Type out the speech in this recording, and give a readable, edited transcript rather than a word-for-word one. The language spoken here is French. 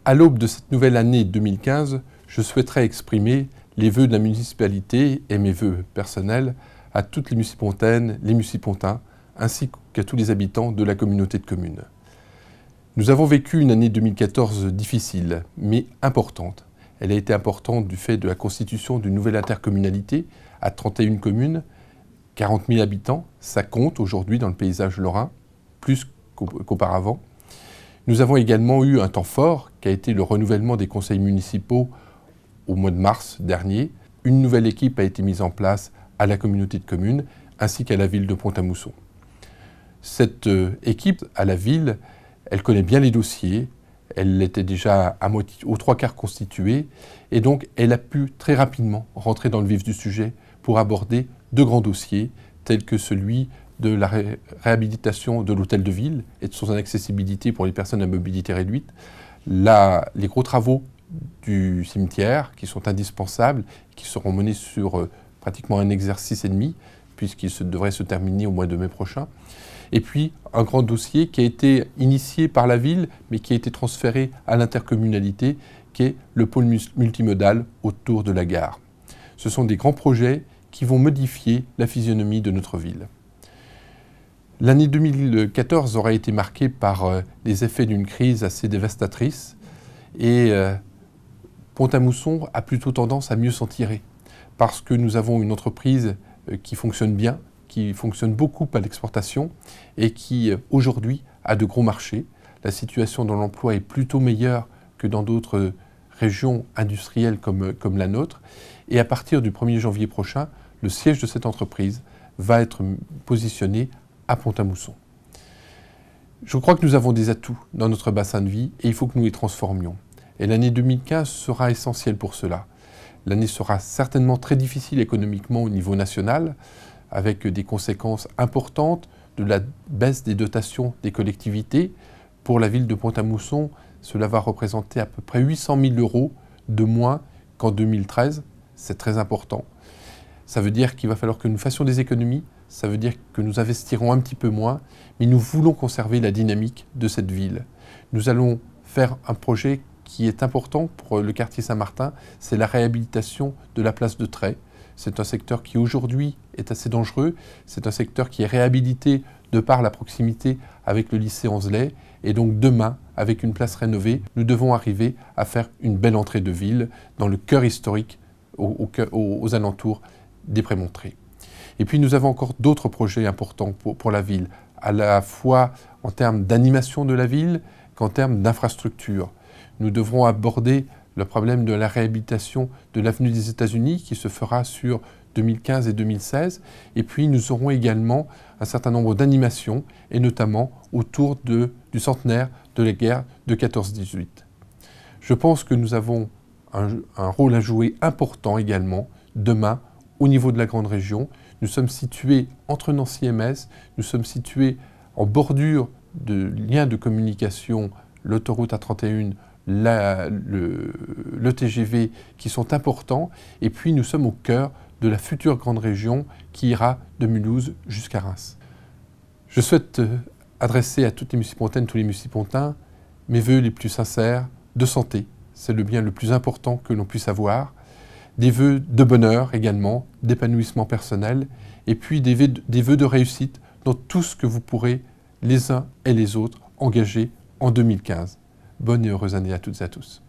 À l'aube de cette nouvelle année 2015, je souhaiterais exprimer les vœux de la municipalité et mes vœux personnels à toutes les Mucipontaines, les Mucipontins, ainsi qu'à tous les habitants de la communauté de communes. Nous avons vécu une année 2014 difficile, mais importante. Elle a été importante du fait de la constitution d'une nouvelle intercommunalité à 31 communes, 40 000 habitants. Ça compte aujourd'hui dans le paysage lorrain, plus qu'auparavant. Nous avons également eu un temps fort qui a été le renouvellement des conseils municipaux au mois de mars dernier. Une nouvelle équipe a été mise en place à la communauté de communes ainsi qu'à la ville de Pont-à-Mousson. Cette équipe à la ville, elle connaît bien les dossiers, elle était déjà aux 3/4 constituée et donc elle a pu très rapidement rentrer dans le vif du sujet pour aborder de grands dossiers tels que celui de la réhabilitation de l'hôtel de ville et de son accessibilité pour les personnes à mobilité réduite, les gros travaux du cimetière qui sont indispensables, qui seront menés sur pratiquement un exercice et demi, puisqu'il devrait se terminer au mois de mai prochain. Et puis un grand dossier qui a été initié par la ville, mais qui a été transféré à l'intercommunalité, qui est le pôle multimodal autour de la gare. Ce sont des grands projets qui vont modifier la physionomie de notre ville. L'année 2014 aura été marquée par les effets d'une crise assez dévastatrice et Pont-à-Mousson a plutôt tendance à mieux s'en tirer parce que nous avons une entreprise qui fonctionne bien, qui fonctionne beaucoup à l'exportation et qui aujourd'hui a de gros marchés. La situation dans l'emploi est plutôt meilleure que dans d'autres régions industrielles comme la nôtre. Et à partir du 1er janvier prochain, le siège de cette entreprise va être positionné à Pont-à-Mousson. Je crois que nous avons des atouts dans notre bassin de vie et il faut que nous les transformions. Et l'année 2015 sera essentielle pour cela. L'année sera certainement très difficile économiquement au niveau national, avec des conséquences importantes de la baisse des dotations des collectivités. Pour la ville de Pont-à-Mousson, cela va représenter à peu près 800 000 € de moins qu'en 2013. C'est très important. Ça veut dire qu'il va falloir que nous fassions des économies, ça veut dire que nous investirons un petit peu moins, mais nous voulons conserver la dynamique de cette ville. Nous allons faire un projet qui est important pour le quartier Saint-Martin, c'est la réhabilitation de la place de Trait. C'est un secteur qui aujourd'hui est assez dangereux, c'est un secteur qui est réhabilité de par la proximité avec le lycée Anzelet, et donc demain, avec une place rénovée, nous devons arriver à faire une belle entrée de ville dans le cœur historique, aux alentours des Prémontrés. Et puis nous avons encore d'autres projets importants pour la ville, à la fois en termes d'animation de la ville qu'en termes d'infrastructure. Nous devrons aborder le problème de la réhabilitation de l'avenue des États-Unis qui se fera sur 2015 et 2016. Et puis nous aurons également un certain nombre d'animations, et notamment autour du centenaire de la guerre de 14-18. Je pense que nous avons un rôle à jouer important également demain au niveau de la grande région. Nous sommes situés entre Nancy et Metz, nous sommes situés en bordure de liens de communication, l'autoroute A31, le TGV qui sont importants, et puis nous sommes au cœur de la future grande région qui ira de Mulhouse jusqu'à Reims. Je souhaite adresser à toutes les Mucipontaines, tous les Mucipontins, mes vœux les plus sincères de santé, c'est le bien le plus important que l'on puisse avoir, des vœux de bonheur également, d'épanouissement personnel, et puis des vœux de réussite dans tout ce que vous pourrez, les uns et les autres, engager en 2015. Bonne et heureuse année à toutes et à tous.